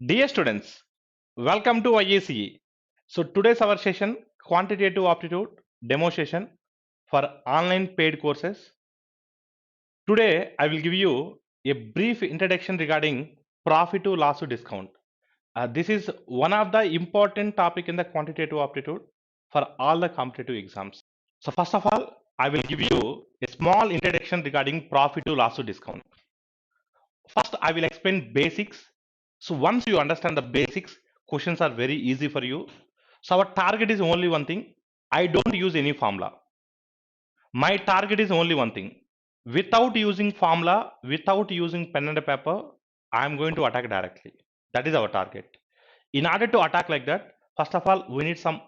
Dear students, welcome to IACE. So today's our session quantitative aptitude demo session for online paid courses. Today I will give you a brief introduction regarding profit to loss to discount. This is one of the important topic in the quantitative aptitude for all the competitive exams. So first of all, I will give you a small introduction regarding profit to loss to discount. First, I will explain basics. So once you understand the basics, questions are very easy for you. So our target is only one thing. I don't use any formula. My target is only one thing. Without using formula, without using pen and paper, I am going to attack directly. That is our target. In order to attack like that, first of all, we need some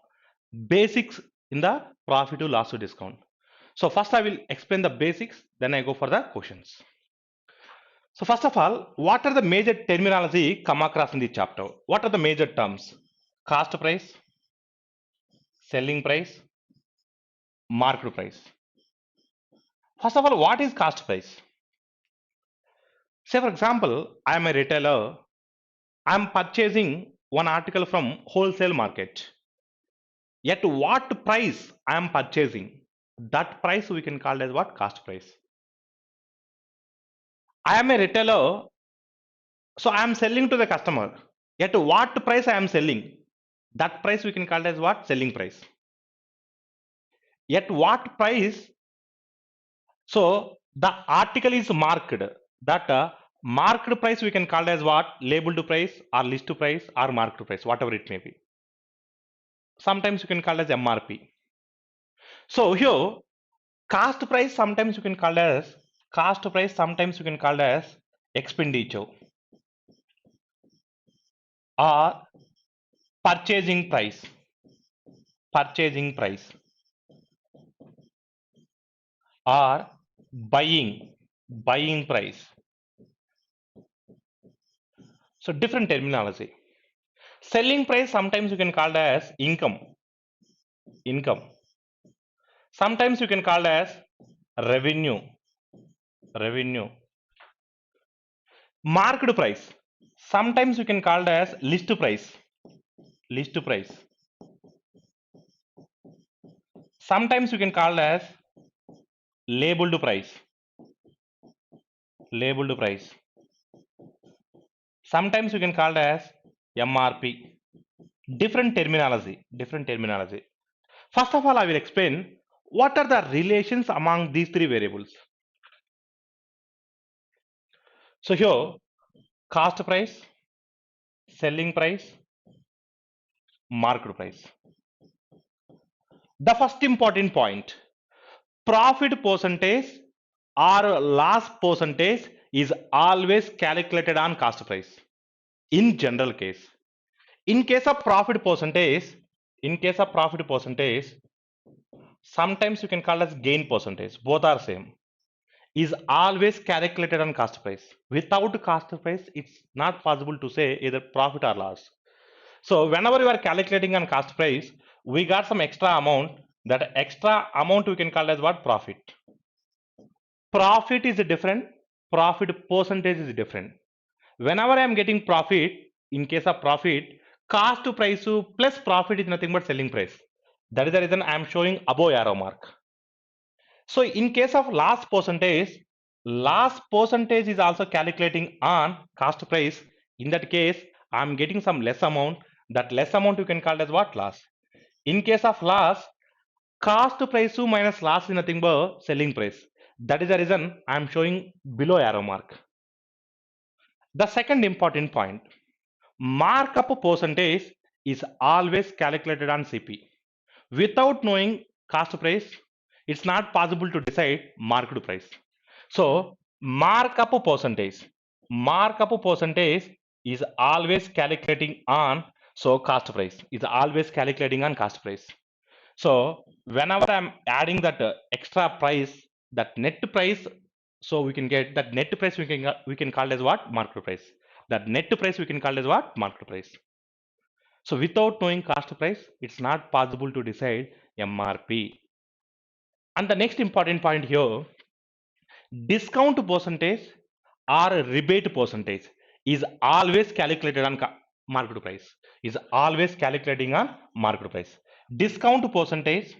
basics in the profit to loss to discount. So first I will explain the basics, then I go for the questions. So first of all, what are the major terminology come across in the chapter? What are the major terms? Cost price, selling price, market price. First of all, what is cost price? Say for example, I am a retailer. I am purchasing one article from wholesale market. At what price I am purchasing? That price we can call as what? Cost price. I am a retailer, so I am selling to the customer. At what price I am selling? That price we can call as what? Selling price. At what price? So the article is marked. That marked price we can call as what? Labeled price or list price or marked price, whatever it may be. Sometimes you can call as MRP. So here cost price sometimes you can call as cost price, sometimes you can call as expenditure or purchasing price. Purchasing price or buying price. So different terminology. Selling price sometimes you can call as income. Sometimes you can call as revenue. Marked price. Sometimes you can call as list price. Sometimes you can call as labeled price. Sometimes you can call as MRP. Different terminology. First of all, I will explain what are the relations among these three variables. So here, cost price, selling price, market price. The first important point, profit percentage or loss percentage is always calculated on cost price. In general case, in case of profit percentage, sometimes you can call as gain percentage, both are same, is always calculated on cost price. Without cost price, it's not possible to say either profit or loss. So whenever you are calculating on cost price, we got some extra amount. That extra amount we can call as what? Profit. Profit is different. Profit percentage is different. Whenever I am getting profit, in case of profit, cost to price plus profit is nothing but selling price. That is the reason I am showing above arrow mark. So in case of loss percentage is also calculating on cost price. In that case, I am getting some less amount. That less amount you can call as what? Loss. In case of loss, cost price minus loss is nothing but selling price. That is the reason I am showing below arrow mark. The second important point, markup percentage is always calculated on CP. Without knowing cost price, it's not possible to decide market price. So markup percentage is always calculating on cost price, is always calculating on cost price. So whenever I'm adding that extra price, that net price, so we can get that net price we can call as what? Market price. That net price we can call as what? Market price. So without knowing cost price, it's not possible to decide MRP. And the next important point here, discount percentage or rebate percentage is always calculated on market price, is always calculating on market price. Discount percentage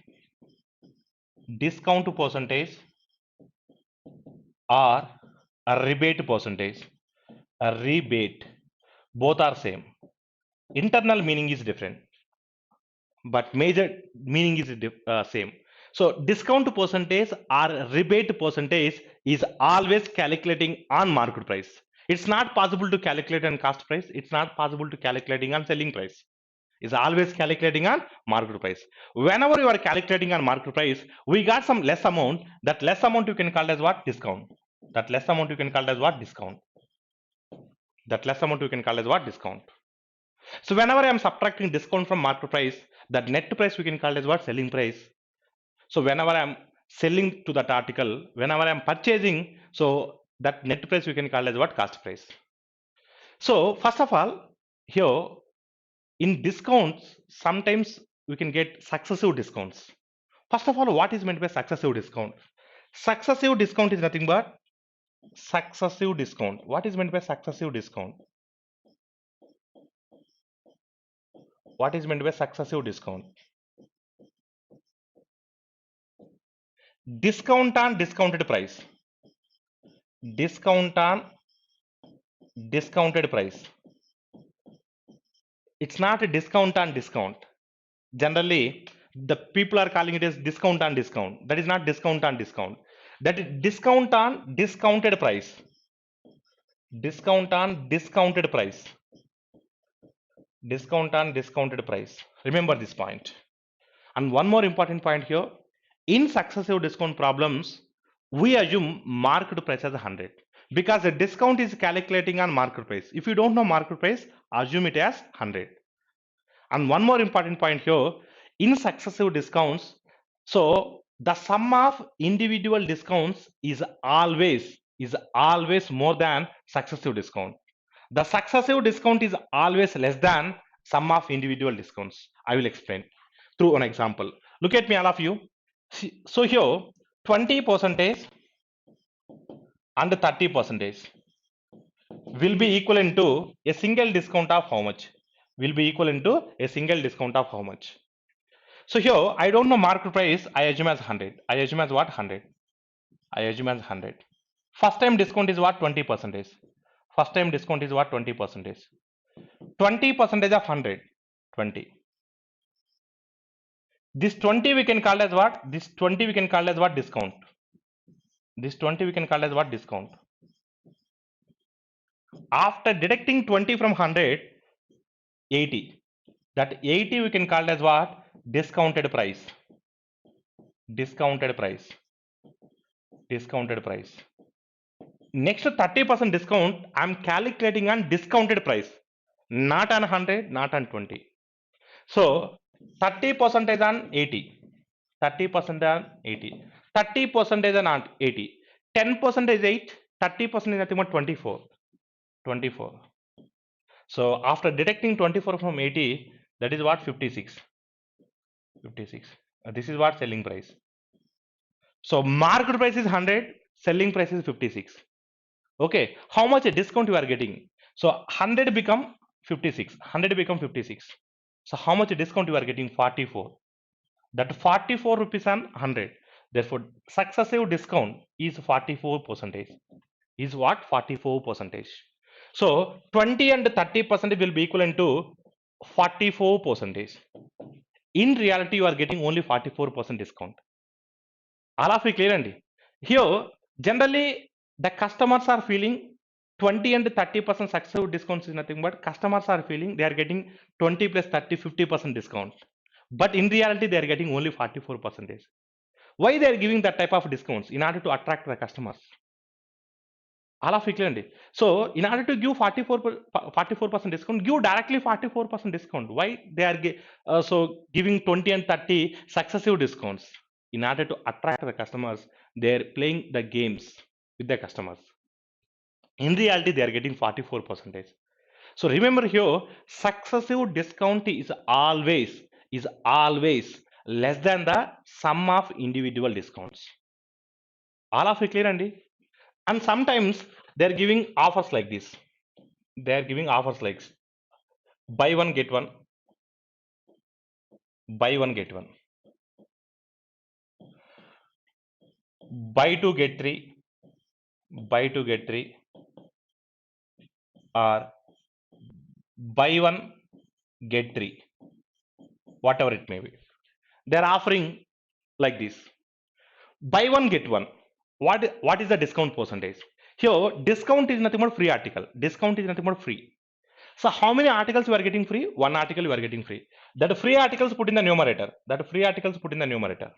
or a rebate percentage, a rebate, both are same. Internal meaning is different, but major meaning is same. So discount percentage or rebate percentage is always calculating on market price. It's not possible to calculate on cost price. It's not possible to calculating on selling price. Is always calculating on market price. Whenever you are calculating on market price, we got some less amount. That less amount you can call as what? Discount. That less amount you can call as what? Discount. That less amount you can call as what? Discount. So whenever I am subtracting discount from market price, that net price we can call as what? Selling price. So whenever I am selling to that article, whenever I am purchasing, so that net price we can call as what? Cost price. So first of all, here in discounts, sometimes we can get successive discounts. First of all, what is meant by successive discount? Successive discount is nothing but successive discount. What is meant by successive discount? What is meant by successive discount? Discount on discounted price. Discount on discounted price. It's not a discount on discount. Generally, the people are calling it as discount on discount. That is not discount on discount. That is discount on discounted price. Discount on discounted price. Discount on discounted price. Remember this point. And one more important point here. In successive discount problems, we assume market price as 100 because the discount is calculating on market price. If you don't know market price, assume it as 100. And one more important point here, in successive discounts, so the sum of individual discounts is always more than successive discount. The successive discount is always less than sum of individual discounts. I will explain through an example. Look at me, all of you. So here 20% and 30% will be equivalent to a single discount of how much? Will be equivalent to a single discount of how much? So here I don't know market price. I assume as 100. I assume as what? 100. I assume as 100. First time discount is what? 20%. First time discount is what? 20%. 20% of 100. 20. This 20 we can call as what? This 20 we can call as what? Discount. This 20 we can call as what? Discount. After deducting 20 from 100, 80. That 80 we can call as what? Discounted price. Discounted price. Discounted price. Next 30% discount, I'm calculating on discounted price. Not on 100, not on 20. So 30% on 80. 30% on 80. 30% on 80. 10% is 8. 30% is nothing but 24. 24. So after deducting 24 from 80, that is what? 56. 56. This is what? Selling price. So market price is 100, selling price is 56. Okay, how much a discount you are getting? So 100 become 56. 100 become 56. So how much a discount you are getting? 44. That 44 rupees on 100. Therefore, successive discount is 44%. Is what? 44%. So 20 and 30% will be equivalent to 44%. In reality, you are getting only 44% discount. All of you clear? And here, generally, the customers are feeling 20 and 30% successive discounts is nothing but customers are feeling they are getting 20 plus 30, 50% discount. But in reality, they are getting only 44%. Why they are giving that type of discounts? In order to attract the customers. All of you clear? So in order to give 44% discount, give directly 44% discount. Why they are so giving 20 and 30 successive discounts? In order to attract the customers, they are playing the games with the customers. In reality, they are getting 44%. So remember here, successive discount is always less than the sum of individual discounts. All of you clear, Andy? And sometimes they are giving offers like this. They are giving offers like buy one get one, buy one get one, buy two get three, buy two get three, or buy one get three, whatever it may be. They're offering like this. Buy one get one. What is the discount percentage? Here, discount is nothing but free article. Discount is nothing but free. So how many articles you are getting free? One article you are getting free. That free articles put in the numerator. That free articles put in the numerator.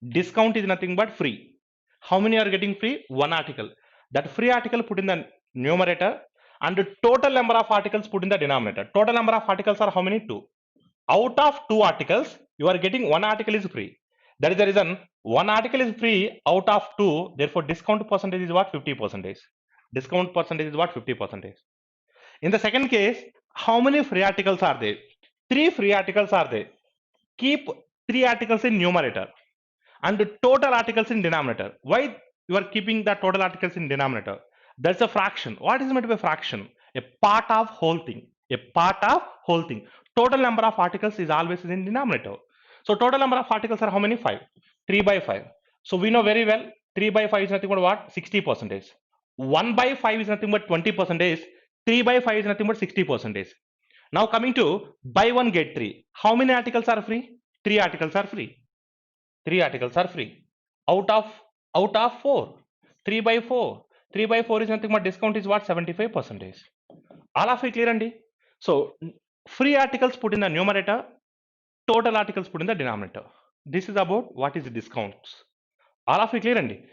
Discount is nothing but free. How many are getting free? One article. That free article put in the numerator, and the total number of articles put in the denominator. Total number of articles are how many? 2. Out of 2 articles, you are getting 1 article is free. That is the reason 1 article is free out of 2. Therefore, discount percentage is what? 50%. Discount percentage is what? 50%. In the second case, how many free articles are there? 3 free articles are there. Keep 3 articles in numerator and the total articles in denominator. Why you are keeping the total articles in denominator? That's a fraction. What is meant by fraction? A part of whole thing. A part of whole thing. Total number of articles is always in denominator. So total number of articles are how many? 5. 3 by 5. So we know very well 3 by 5 is nothing but what? 60%. 1 by 5 is nothing but 20%. 3 by 5 is nothing but 60%. Now coming to buy one get 3. How many articles are free? 3 articles are free. 3 articles are free. Out of 4. 3 by 4. 3 by 4 is nothing but discount is what? 75%. All of it clear, Andy? So free articles put in the numerator, total articles put in the denominator. This is about what is the discounts. All of it clear, Andy?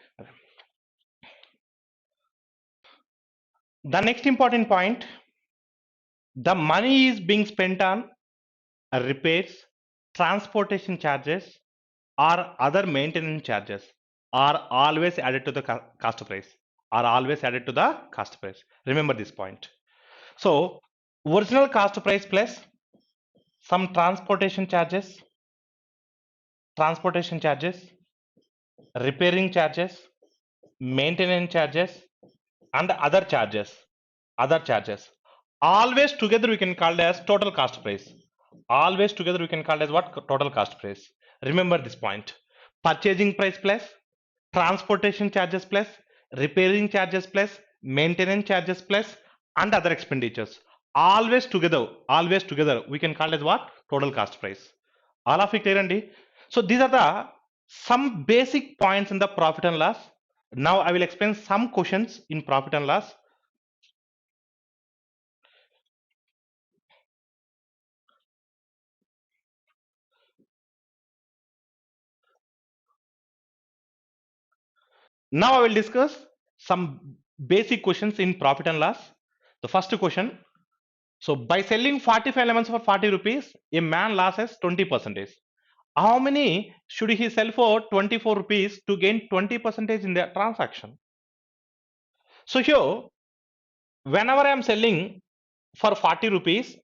The next important point, the money is being spent on repairs, transportation charges, or other maintenance charges are always added to the cost price. Are always added to the cost price. Remember this point. So original cost price plus some transportation charges, repairing charges, maintenance charges, and other charges. Always together we can call it as total cost price. Always together we can call it as what? Total cost price. Remember this point. Purchasing price plus transportation charges plus repairing charges plus maintenance charges plus and other expenditures. Always together we can call it as what? Total cost price. All of it clear, Andy? So these are the some basic points in the profit and loss. Now I will explain some questions in profit and loss. Now I will discuss some basic questions in profit and loss. The first question. So by selling 45 lemons for 40 rupees, a man loses 20%. How many should he sell for 24 rupees to gain 20% in the transaction? So here, whenever I am selling for 40 rupees,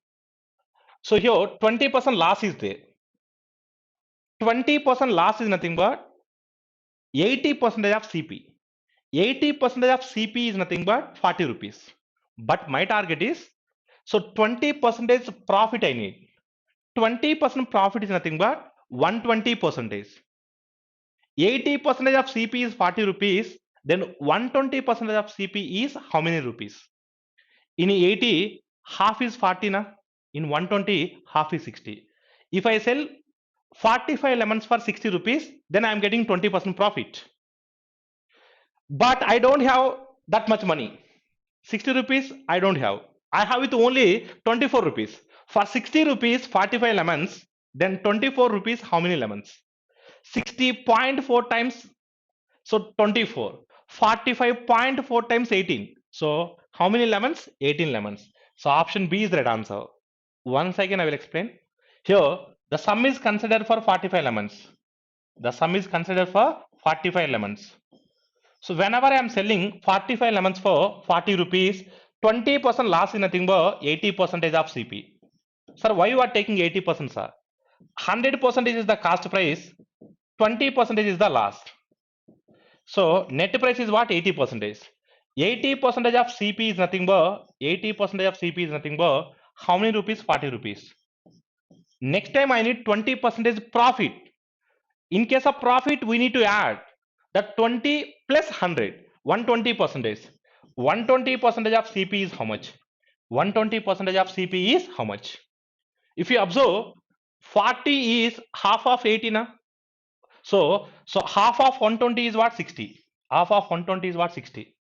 so here 20% loss is there. 20% loss is nothing but 80% of CP. 80% of CP is nothing but 40 rupees. But my target is, so 20% profit I need. 20% profit is nothing but 120%. 80% of CP is 40 rupees. Then 120% of CP is how many rupees? In 80, half is 40 na? In 120, half is 60. If I sell 45 lemons for 60 rupees, then I am getting 20% profit. But I don't have that much money. 60 rupees I don't have. I have it only 24 rupees. For 60 rupees, 45 lemons, then 24 rupees, how many lemons? 60.4 times, so 24. 45.4 times 18. So how many lemons? 18 lemons. So option B is the right answer. Once again I will explain. Here the sum is considered for 45 lemons. The sum is considered for 45 lemons. So whenever I am selling 45 lemons for 40 rupees, 20% loss is nothing but 80% of CP. Sir, why you are taking 80%, sir? 100% is the cost price, 20% is the loss. So net price is what? 80%. 80% of CP is nothing but 80% of CP is nothing but How many rupees? 40 rupees. Next time I need 20% profit. In case of profit, we need to add that 20 plus 100, 120%. 120% of CP is how much? 120% of CP is how much? If you observe, 40 is half of 80 na? So half of 120 is what? 60. Half of 120 is what? 60.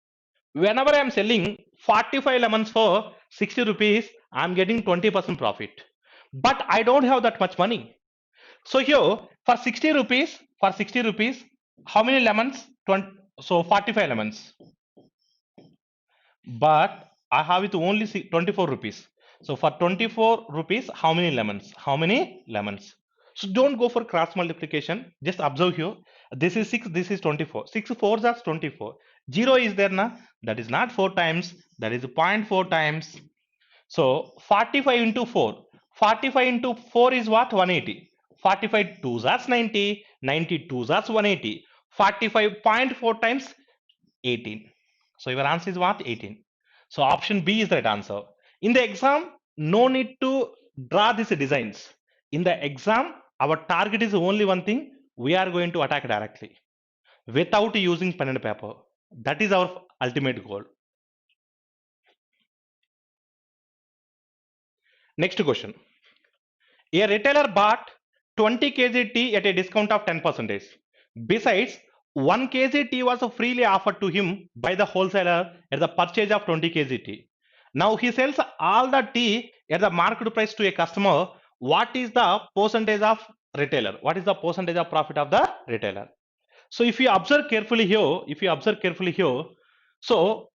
Whenever I am selling 45 lemons for 60 rupees, I am getting 20% profit. But I don't have that much money. So here for 60 rupees, how many lemons? 20, so 45 lemons. But I have it only 24 rupees. So for 24 rupees, how many lemons? How many lemons? So don't go for cross multiplication. Just observe here. This is 6, this is 24. 6 4s are 24. 0 is there na? That is not 4 times. That is 0.4 times. So 45 into 4. 45 into 4 is what? 180. 45 2s are 90. 90 2s are 180. 45.4 times 18. So your answer is what? 18. So option B is the right answer. In the exam, no need to draw these designs. In the exam, our target is only one thing. We are going to attack directly without using pen and paper. That is our ultimate goal. Next question. A retailer bought 20 kg tea at a discount of 10%. Besides, 1 kg tea was freely offered to him by the wholesaler at the purchase of 20 kg tea. Now he sells all the tea at the market price to a customer. What is the percentage of retailer? What is the percentage of profit of the retailer? So if you observe carefully here, so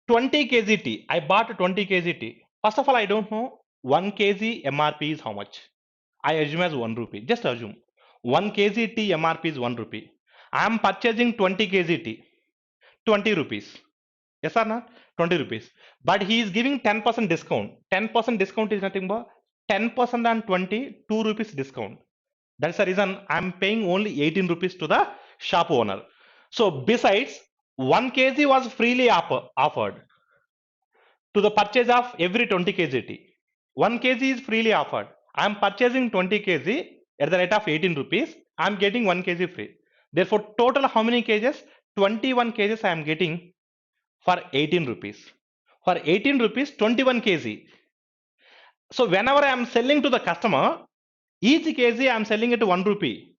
20 kg tea, I bought 20 kg tea. First of all, I don't know 1 kg MRP is how much. I assume as 1 rupee. Just assume 1 kg tea MRP is 1 rupee. I am purchasing 20 kg tea, 20 rupees. Yes or not? 20 rupees. But he is giving 10% discount. 10% discount is nothing but 10% on 20, 2 rupees discount. That's the reason I am paying only 18 rupees to the shop owner. So besides, 1 kg was freely offered to the purchase of every 20 kg tea. 1 kg is freely offered. I am purchasing 20 kg at the rate of 18 rupees. I am getting 1 kg free. Therefore, total how many kgs? 21 kgs I am getting for 18 rupees. For 18 rupees, 21 kg. So whenever I am selling to the customer, each kg I am selling at 1 rupee.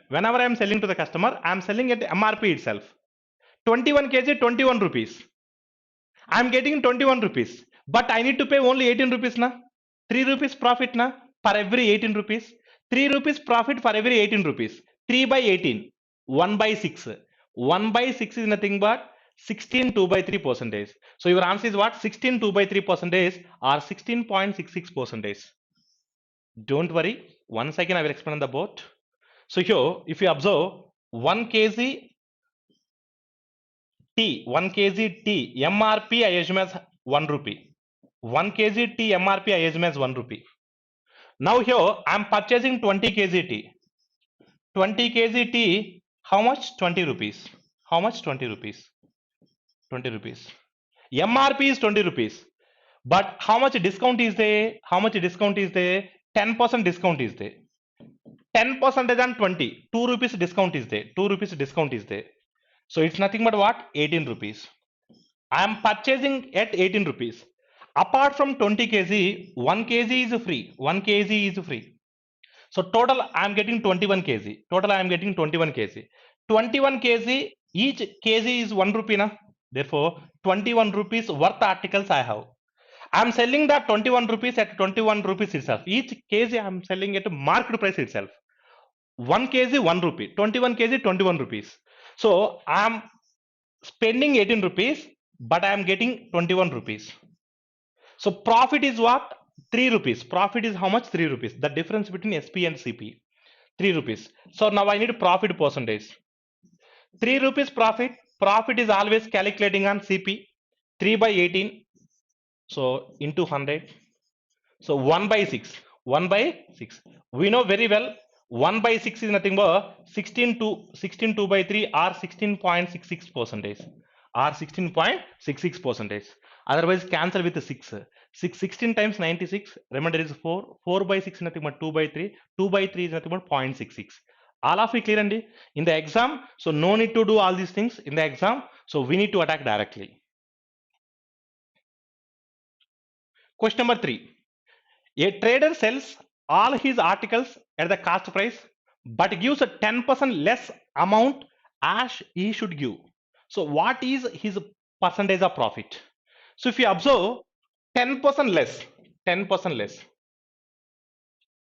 Whenever I am selling to the customer, I am selling at MRP itself. 21 kg, 21 rupees. I am getting 21 rupees. But I need to pay only 18 rupees na? 3 rupees profit na? For every 18 rupees. 3 rupees profit for every 18 rupees. 3 by 18. 1 by 6. 1 by 6 is nothing but 16 2 by 3 percentage. So your answer is what? 16 2 by 3 percentage or 16.66 percentage. Don't worry. Once again I will explain the both. So here if you observe 1 kg tea, 1 kg tea MRP I assume as 1 rupee. 1 kg tea MRP I assume as 1 rupee. Now here I am purchasing 20 kg tea. 20 kg tea, how much? 20 rupees. How much? 20 rupees. 20 rupees. MRP is 20 rupees. But how much discount is there? How much discount is there? 10% discount is there. 10% on 20. 2 rupees discount is there. 2 rupees discount is there. So it's nothing but what? 18 rupees. I am purchasing at 18 rupees. Apart from 20 kg, 1 kg is free. 1 kg is free. So total I am getting 21 kg. Total I am getting 21 kg. 21 kg, each kg is 1 rupee na? Therefore 21 rupees worth articles I have. I am selling that 21 rupees at 21 rupees itself. Each kg I am selling at market price itself. 1 kg 1 rupee. 21 kg 21 rupees. So I am spending 18 rupees but I am getting 21 rupees. So profit is what? 3 rupees. Profit is how much? 3 rupees. The difference between SP and CP. 3 rupees. So now I need profit percentage. 3 rupees profit. Profit is always calculating on CP. 3 by 18. So into 100. So 1 by 6. 1 by 6. We know very well 1 by 6 is nothing but 16 2 by 3 or 16.66 percentage. Or 16.66 percentage. Otherwise cancel with 6. 16 times 96, remember is 4. 4 by 6 is nothing but 2 by 3. 2 by 3 is nothing but 0.66. All of it clear, Andy? In the exam, so no need to do all these things in the exam. So we need to attack directly. Question number 3. A trader sells all his articles at the cost price, but gives a 10% less amount as he should give. So what is his percentage of profit? So if you observe, 10% less, 10% less,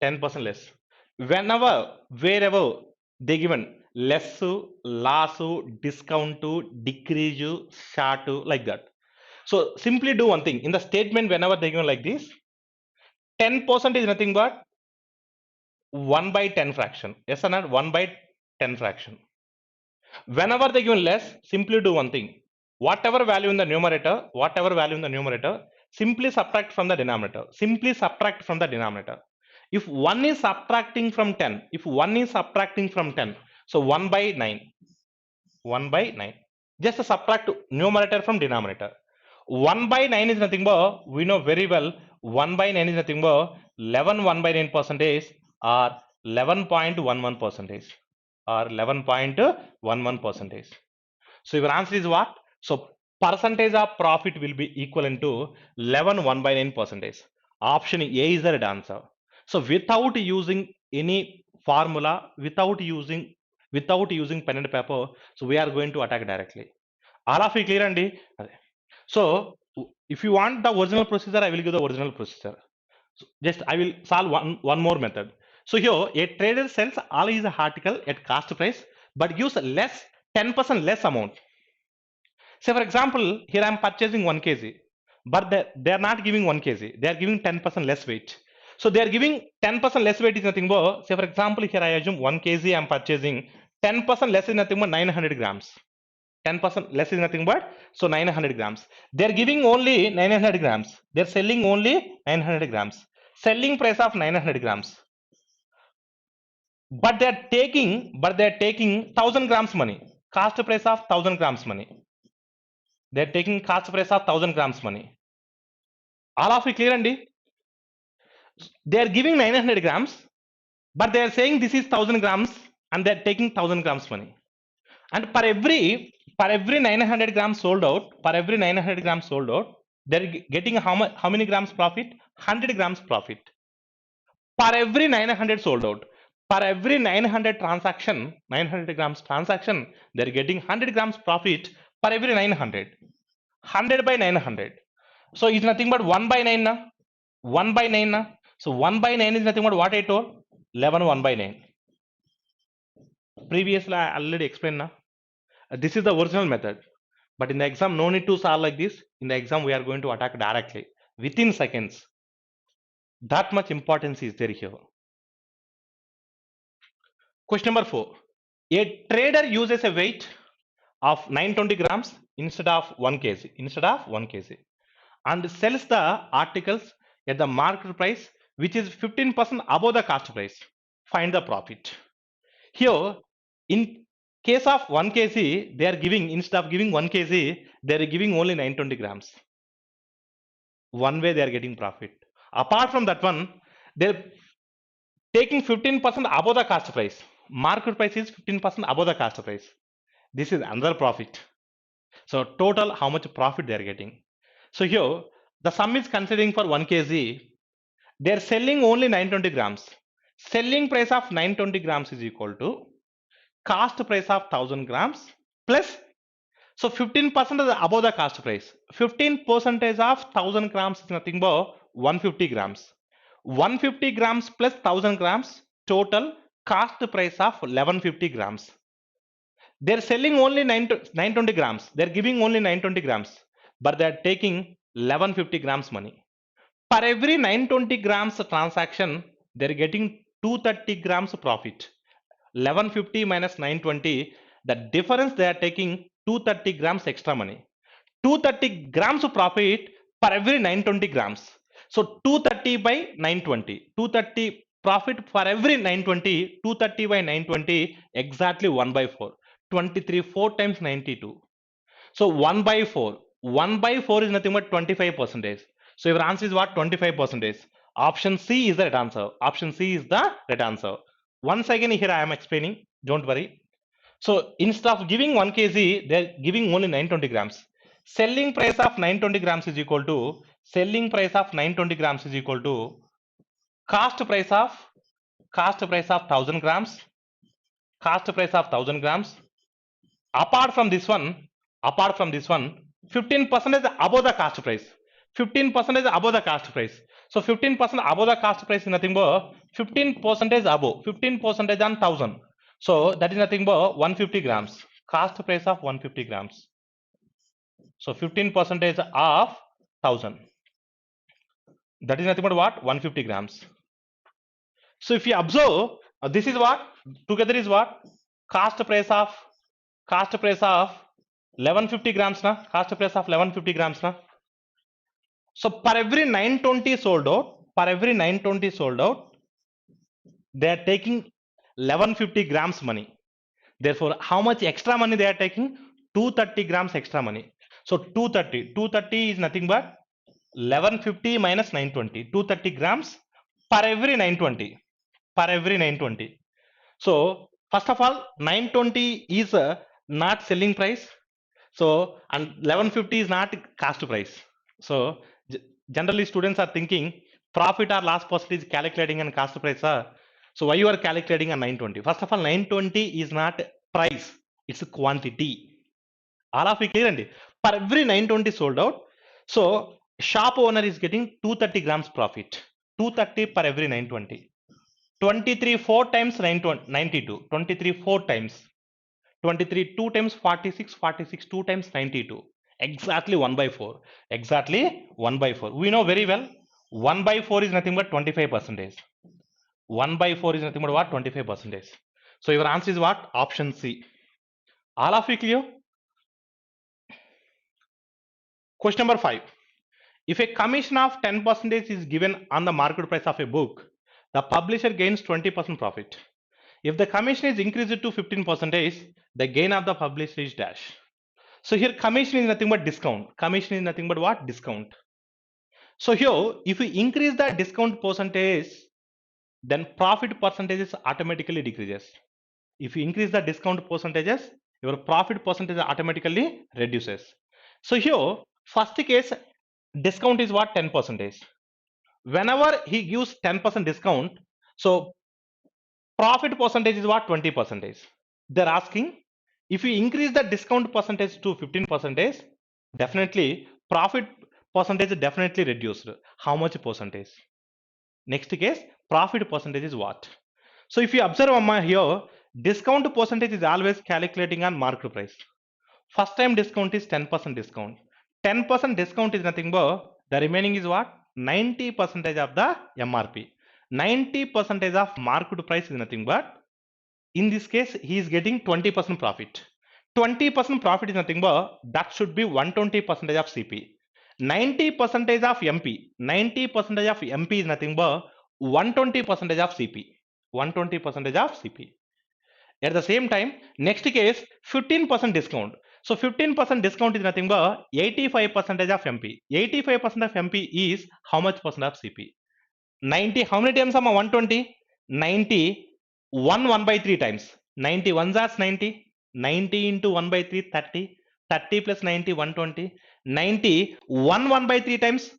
10% less. Whenever, wherever they given less, loss, discount, decrease, short, like that. So simply do one thing. In the statement, whenever they given like this, 10% is nothing but 1 by 10 fraction. Yes or not? 1 by 10 fraction. Whenever they given less, simply do one thing. Whatever value in the numerator, simply subtract from the denominator. Simply subtract from the denominator. If 1 is subtracting from 10, so 1 by 9. 1 by 9. Just subtract numerator from denominator. 1 by 9 is nothing but, we know very well, 1 by 9 is nothing but 11 1 by 9 percentage or 11.11 percentage or 11.11 percentage. So your answer is what? So percentage of profit will be equivalent to 11 1 by 9 percentage. Option A is the right answer. So without using any formula, without using pen and paper, so we are going to attack directly. All of it clear, Andy? So if you want the original procedure, I will give the original procedure. So just I will solve one more method. So here a trader sells all his article at cost price, but gives less 10% less amount. Say for example, here I am purchasing 1 kg, but they are not giving 1 kg. They are giving 10% less weight. So they are giving 10% less weight is nothing but, say for example, here I assume 1 kg I am purchasing, 10% less is nothing but 900 grams. 10% less is nothing but, so 900 grams. They are giving only 900 grams. They are selling only 900 grams. Selling price of 900 grams. But they are taking 1000 grams money. Cost price of 1000 grams money. They are taking cost price of 1000 grams money. All of it clear, Andy? They are giving 900 grams, but they are saying this is 1000 grams and they are taking 1000 grams money. And per every 900 grams sold out, they are getting how many grams profit? 100 grams profit. Per every 900 sold out, per every 900 grams transaction, they are getting 100 grams profit per every 900. 100 by 900. So it's nothing but 1 by 9 na? 1 by 9 na? So 1 by 9 is nothing but what I told? 11 1 by 9. Previously I already explained na? This is the original method. But in the exam, no need to solve like this. In the exam, we are going to attack directly within seconds. That much importance is there here. Question number 4. A trader uses a weight of 920 grams instead of 1 kg. And sells the articles at the market price, which is 15% above the cost price. Find the profit. Here, in case of 1 kg, they are giving, instead of giving 1 kg, they are giving only 920 grams. One way they are getting profit. Apart from that one, they are taking 15% above the cost price. Market price is 15% above the cost price. This is another profit. So total, how much profit they are getting? So here, the sum is considering for 1 kg. They are selling only 920 grams. Selling price of 920 grams is equal to cost price of 1000 grams plus, so 15% is above the cost price. 15% of 1000 grams is nothing but 150 grams. 150 grams plus 1000 grams, total cost price of 1150 grams. They are selling only 920 grams. They are giving only 920 grams, but they are taking 1150 grams money. Per every 920 grams transaction, they are getting 230 grams profit. 1150 minus 920, the difference they are taking 230 grams extra money. 230 grams of profit per every 920 grams. So 230 by 920. 230 profit for every 920. 230 by 920, exactly 1 by 4. 23, 4 times 92. So 1 by 4. 1 by 4 is nothing but 25%. So your answer is what? 25%. Option C is the right answer. Option C is the right answer. Once again here I am explaining. Don't worry. So instead of giving 1 kg, they're giving only 920 grams. Selling price of 920 grams is equal to cost price of 1000 grams. Cost price of 1000 grams. Apart from this one, 15% is above the cost price. 15% is above the cost price. So 15% above the cost price is nothing but 15% above. 15% on 1000. So that is nothing but 150 grams. Cost price of 150 grams. So 15% of 1000. That is nothing but what? 150 grams. So if you observe, this is what? Together is what? Cost price of 1150 grams na. Cost price of 1150 grams na. So per every 920 sold out, they are taking 1150 grams money. Therefore, how much extra money they are taking? 230 grams extra money. So 230 is nothing but 1150 minus 920. 230 grams per every 920. Per every 920. So first of all, 920 is not selling price. So and 1150 is not cost price. So generally students are thinking profit or loss percentage calculating and cost price. So why you are calculating a 920? First of all, 920 is not price, it's a quantity. All of you clear? And per every 920 sold out, so shop owner is getting 230 grams profit. 230 per every 920. 23 4 times 92. 23 4 times. 23 2 times 46. 46 2 times 92. Exactly 1 by 4. Exactly 1 by 4. We know very well 1 by 4 is nothing but 25%. 1 by 4 is nothing but what? 25%. So your answer is what? Option C. All of you clear? Question number 5. If a commission of 10% is given on the market price of a book, the publisher gains 20% profit. If the commission is increased to 15%, the gain of the publisher is dash. So here commission is nothing but discount. Commission is nothing but what? Discount. So here, if we increase the discount percentage, then profit percentages automatically decreases. If you increase the discount percentages, your profit percentage automatically reduces. So here, first case, discount is what? 10%. Whenever he gives 10% discount, so profit percentage is what? 20%. They're asking if you increase the discount percentage to 15%, definitely profit percentage definitely reduced. How much percentage? Next case, profit percentage is what? So if you observe here, discount percentage is always calculating on market price. First time discount is 10% discount. 10% discount is nothing but the remaining is what? 90% of the MRP. 90% of market price is nothing but, in this case, he is getting 20% profit. 20% profit is nothing but that should be 120% of CP. 90% of MP. 90% of MP is nothing but 120% of CP. 120% of CP. At the same time, next case, 15% discount. So 15% discount is nothing but 85% of MP. 85% of MP is how much percent of CP? 90, how many times am I 120? 90, 1 by 3 times. 90 1s are 90. 90 into 1 by 3, 30. 30 plus 90, 120. 90, 1 by 3 times,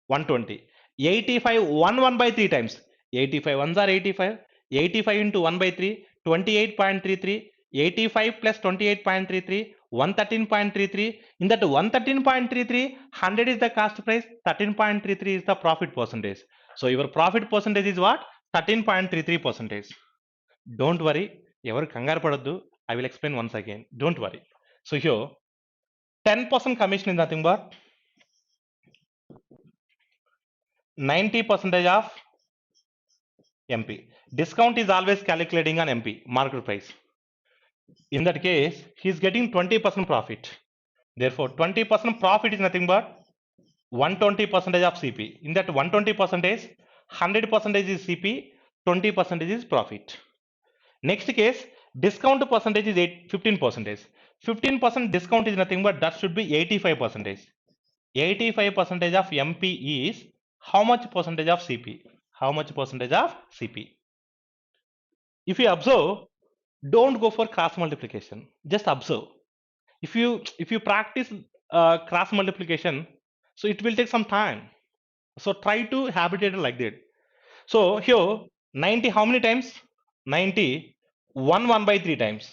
120. 85, 1 by 3 times. 85 1s are 85. 85 into 1 by 3, 28.33. 85 plus 28.33, 113.33. In that 113.33, 100 is the cost price, 13.33 is the profit percentage. So your profit percentage is what? 13.33%. Don't worry, ever kangar padaddu. I will explain once again. Don't worry. So here, 10% commission is nothing but 90% of MP. Discount is always calculating on MP, market price. In that case, he is getting 20% profit. Therefore, 20% profit is nothing but 120% of CP. In that 120%, 100% is CP, 20% is profit. Next case, discount percentage is 15%. 15% discount is nothing but that should be 85%. 85% of MP is how much percentage of CP? How much percentage of CP? If you observe, don't go for cross multiplication. Just observe. If you practice cross multiplication, so it will take some time. So try to habitate it like that. So here 90 how many times? 90 1 by 3 times.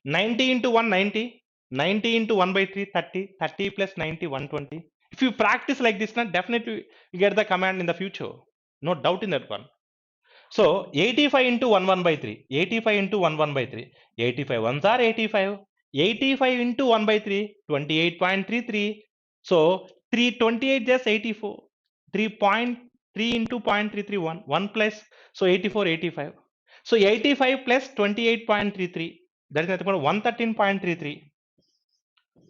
90 into 1 90. 90 into 1 by 3 30. 30 plus 90 120. If you practice like this, now definitely you get the command in the future. No doubt in that one. So 85 into 1 by 3. 85 into 1 by 3. 85 ones are 85. 85 into 1 by 3. 28.33. So 328 just 84. 3.3 into 0.331. 1 plus. So 84 85. So 85 plus 28.33. That is nothing but 113.33.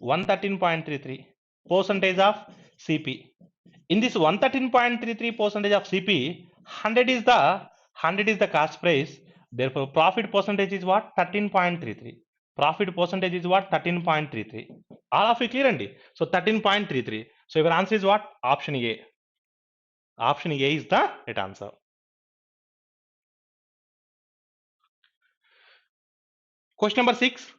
113.33 percentage of CP. In this 113.33 percentage of CP, 100 is the cost price. Therefore, profit percentage is what? 13.33. Profit percentage is what? 13.33. All of you clear, Andy? So 13.33. So your answer is what? Option A. Option A is the right answer. Question number 6.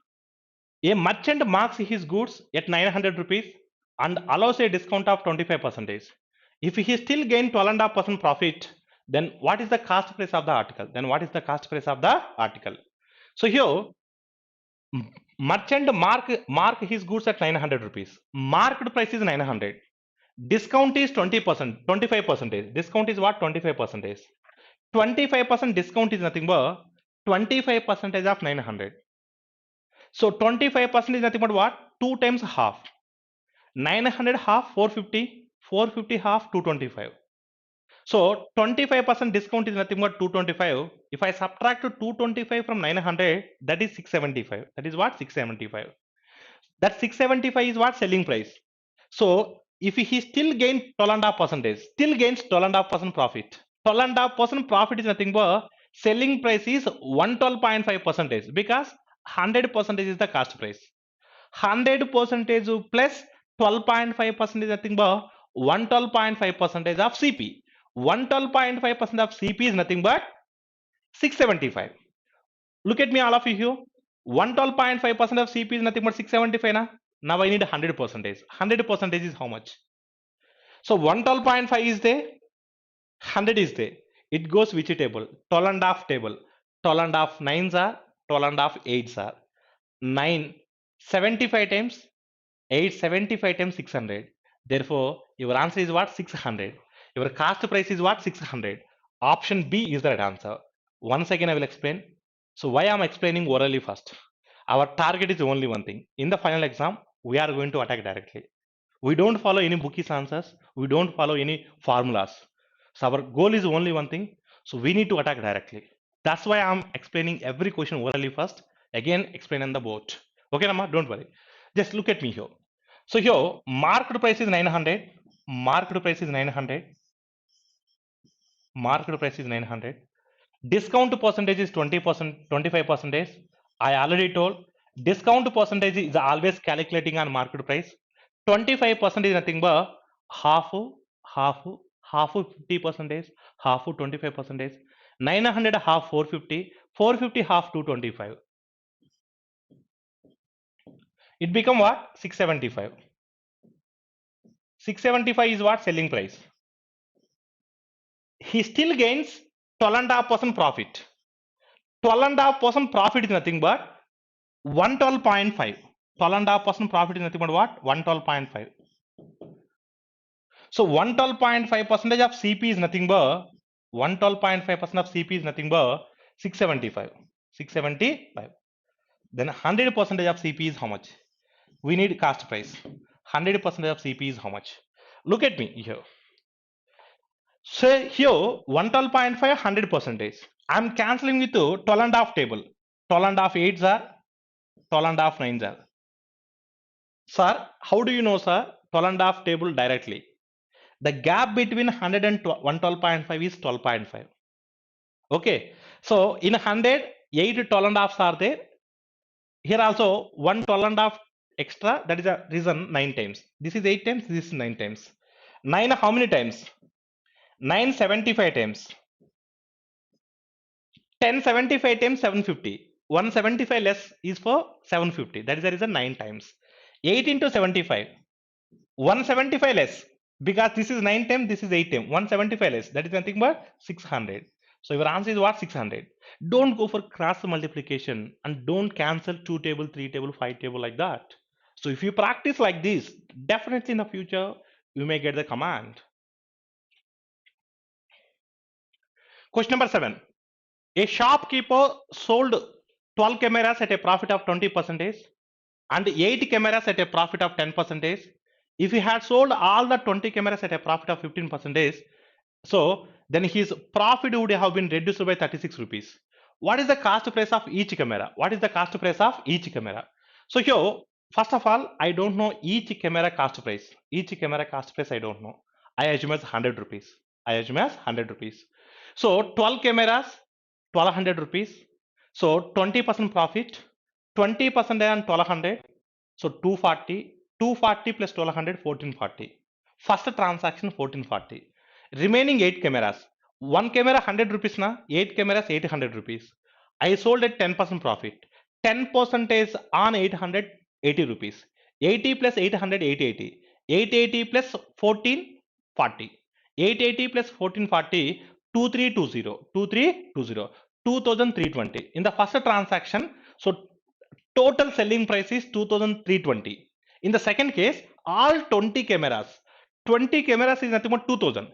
A merchant marks his goods at 900 rupees and allows a discount of 25%. If he still gain 12.5% profit, then what is the cost price of the article? So here, merchant mark his goods at 900 rupees. Marked price is 900. Discount is 20%, 25%. Discount is what? 25%. 25% discount is nothing but 25% of 900. So 25% is nothing but what? 2 times half. 900 half 450, 450 half 225. So 25% discount is nothing but 225. If I subtract 225 from 900, that is 675. That is what? 675. That 675 is what? Selling price. So if he still gains 12.5%, still gains 12.5% profit. 12.5% profit is nothing but selling price is 112.5% because 100% is the cost price. 100% plus 12.5% is nothing but 112.5% of CP. 112.5% of CP is nothing but 675. Look at me, all of you here. 112.5% of CP is nothing but 675. Now I need 100%. 100% is how much? So 112.5 is there, 100 is there. It goes which table? 12.5 table. 12.5 nines are, 12.5 eights are. 9 75 times 8 75 times 600. Therefore, your answer is what? 600. Your cost price is what? 600. Option B is the right answer. Once again, I will explain. So why I am explaining orally first? Our target is only one thing. In the final exam, we are going to attack directly. We don't follow any bookish answers. We don't follow any formulas. So our goal is only one thing. So we need to attack directly. That's why I'm explaining every question orally first. Again, explain on the board. Okay, Nama, don't worry. Just look at me here. So here, marked price is 900. Marked price is 900. Marked price is 900. Discount percentage is 20%, 25%. I already told discount percentage is always calculating on market price. 25% is nothing but half 50%, half 25%. 900 half 450, 450 half 225. It become what? 675. 675 is what? Selling price. He still gains 12.5% profit. 12.5% profit is nothing but 112.5. 12.5% profit is nothing but what? 112.5. So 112.5% of CP is nothing but 112.5% of CP is nothing but 675. 675. Then 100% of CP is how much? We need cost price. 100% of CP is how much? Look at me here. So here 112.5 100%. I'm cancelling with 12.5 table. 12.5 8s are, 12.5 9s are. Sir, how do you know, sir? 12.5 table directly. The gap between 100 and 112.5 is 12.5. Okay. So in 100, 8 12.5s are there. Here also 1 12.5 extra, that is the reason 9 times. This is 8 times, this is 9 times. 9 how many times? 9 75 times. 10 75 times 750. 175 less is for 750. That is the reason 9 times. 8 into 75. 175 less. Because this is 9 times, this is 8 times. 175 less. That is nothing but 600. So your answer is what? 600. Don't go for cross multiplication and don't cancel 2 table, 3 table, 5 table like that. So if you practice like this, definitely in the future, you may get the command. Question number 7. A shopkeeper sold 12 cameras at a profit of 20% and 8 cameras at a profit of 10%. If he had sold all the 20 cameras at a profit of 15%, so then his profit would have been reduced by 36 rupees. What is the cost price of each camera? What is the cost price of each camera? So here, first of all, I don't know each camera cost price. Each camera cost price I don't know. I assume as 100 rupees. I assume as 100 rupees. So 12 cameras, 1200 rupees. So 20% profit, 20% on 1200. So 240, 240 plus 1200, 1440. First transaction 1440. Remaining 8 cameras. One camera 100 rupees na, 8 cameras 800 rupees. I sold at 10% profit. 10% is on 800, 80 rupees. 80 plus 800, 880. 880 plus 1440. 880 plus 1440, 2320. 2320. 2320. In the first transaction, so total selling price is 2320. In the second case, all 20 cameras. 20 cameras is nothing but 2000.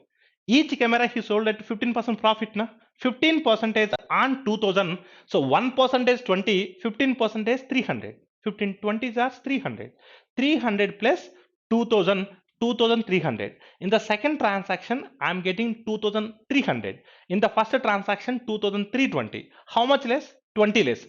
Each camera he sold at 15% profit. Na? 15% on 2000. So 1% is 20, 15% is 300. 15, 20 is 300. 300 plus 2000, 2300. In the second transaction, I am getting 2300. In the first transaction, 2320. How much less? 20 less.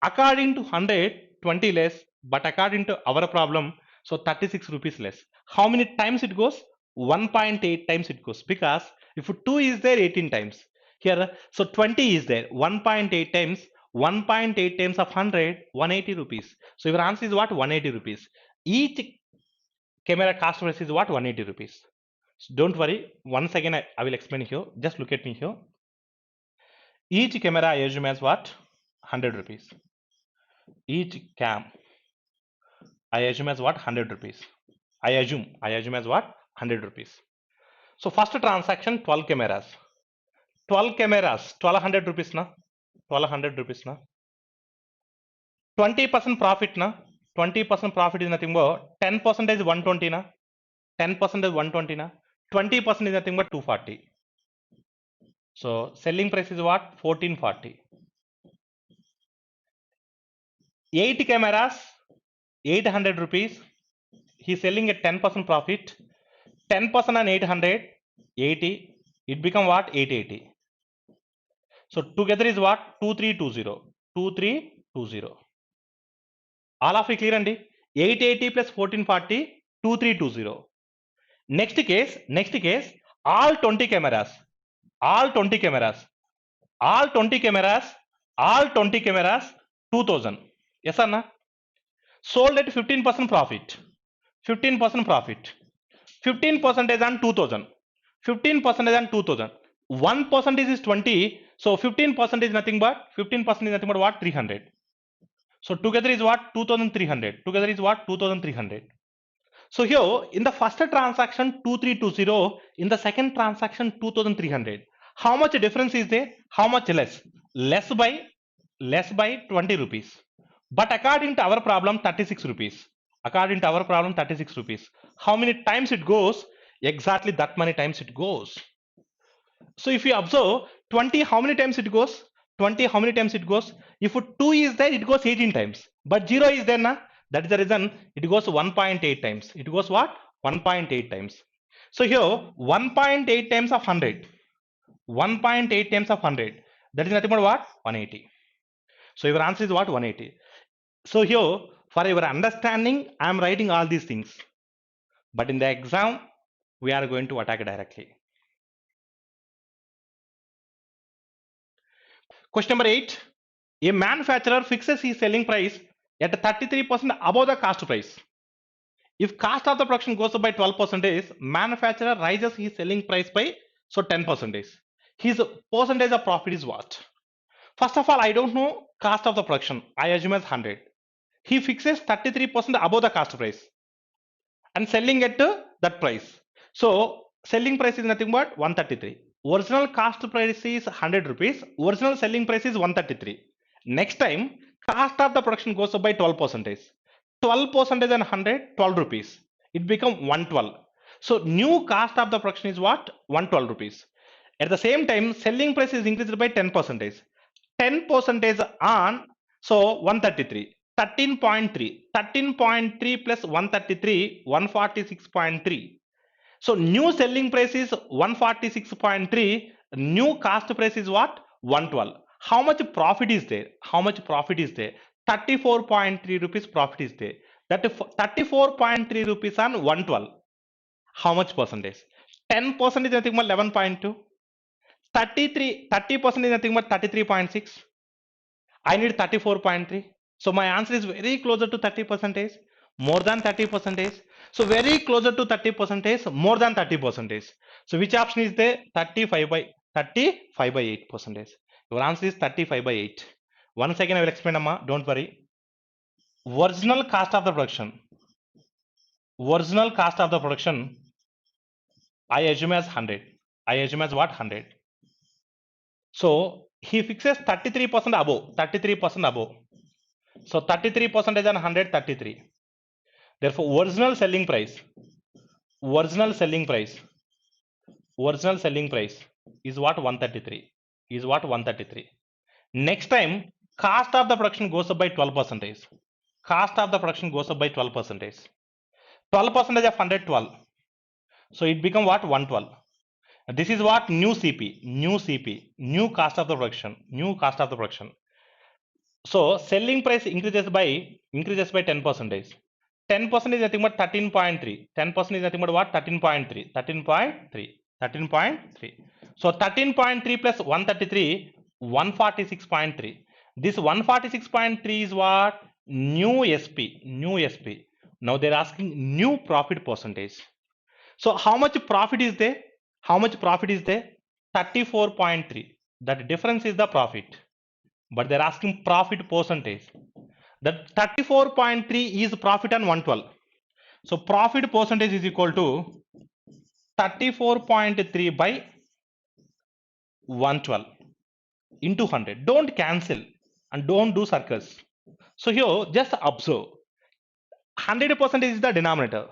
According to 100, 20 less, but according to our problem, so 36 rupees less. How many times it goes? 1.8 times it goes, because if 2 is there, 18 times. Here, so 20 is there, 1.8 times, 1.8 times of 100, 180 rupees. So your answer is what? 180 rupees. Each camera cost price is what? 180 rupees. So don't worry, once again I will explain here. Just look at me here. Each camera I assume as what? 100 rupees. Each cam I assume as what? 100 rupees. I assume as what? 100 rupees. So first transaction 12 cameras. 12 cameras, 1200 rupees na? 1200 rupees na? 20% profit na? 20% profit is nothing but 10% is 120 na? 10% is 120 na? 20% is nothing but 240. So selling price is what? 1440. 8 cameras, 800 rupees. He's selling at 10% profit. 10% on 800, 80. It become what? 880. So together is what? 2320. 2320. All of you clear andi? 880 plus 1440, 2320. Next case, all 20 cameras. All 20 cameras. All 20 cameras. All 20 cameras, 2000. Yes or no? Sold at 15% profit. 15% profit. 15% on 2000. 15% on 2000. 1% is 20. So 15% is nothing but what? 300. So together is what? 2300. Together is what? 2300. So here in the first transaction 2320, in the second transaction 2300. How much difference is there? How much less? Less by 20 rupees. But according to our problem 36 rupees. According to our problem 36 rupees. How many times it goes? Exactly that many times it goes. So if you observe 20, how many times it goes? 20, how many times it goes? If 2 is there, it goes 18 times. But 0 is there, na? That is the reason it goes 1.8 times. It goes what? 1.8 times. So here 1.8 times of 100. 1.8 times of 100. That is nothing but what? 180. So your answer is what? 180. So here, for your understanding, I am writing all these things. But in the exam, we are going to attack directly. Question number 8. A manufacturer fixes his selling price at 33% above the cost price. If cost of the production goes up by 12%, manufacturer raises his selling price by 10%. His percentage of profit is what? First of all, I don't know cost of the production. I assume as 100. He fixes 33% above the cost price and selling at that price. So selling price is nothing but 133. Original cost price is 100 rupees. Original selling price is 133. Next time, cost of the production goes up by 12%. 12% and 100, 12 rupees. It becomes 112. So new cost of the production is what? 112 rupees. At the same time, selling price is increased by 10%. 10% on, so 133. 13.3. 13.3 plus 133, 146.3. So new selling price is 146.3. New cost price is what? 112. How much profit is there? How much profit is there? 34.3 rupees profit is there. That is 34.3 rupees on 112. How much percentage? 10% is nothing but 11.2. 30% is nothing but 33.6. I need 34.3. So my answer is very closer to 30%, more than 30%. So very closer to 30%, more than 30%. So which option is there? 35 by 8%. Your answer is 35 by 8. Once again, I will explain, Amma. Don't worry. Original cost of the production. Original cost of the production, I assume as 100. I assume as what? 100. So he fixes 33% above. 33% above. So 33% and 133. Therefore, original selling price is what? 133. Is what? 133. Next time, cost of the production goes up by 12%. Cost of the production goes up by 12%. 12% of 112. So it become what? 112. This is what? New CP. New cost of the production. New cost of the production. So selling price increases by 10%. 10% is nothing but 13.3. 10% is nothing but what? 13.3. 13.3. So 13.3 plus 133, 146.3. This 146.3 is what? New SP. Now they're asking new profit percentage. So how much profit is there? 34.3. That difference is the profit. But they're asking profit percentage. That 34.3 is profit on 112. So profit percentage is equal to 34.3 by 112 into 100. Don't cancel and don't do circles. So here just observe. 100% is the denominator.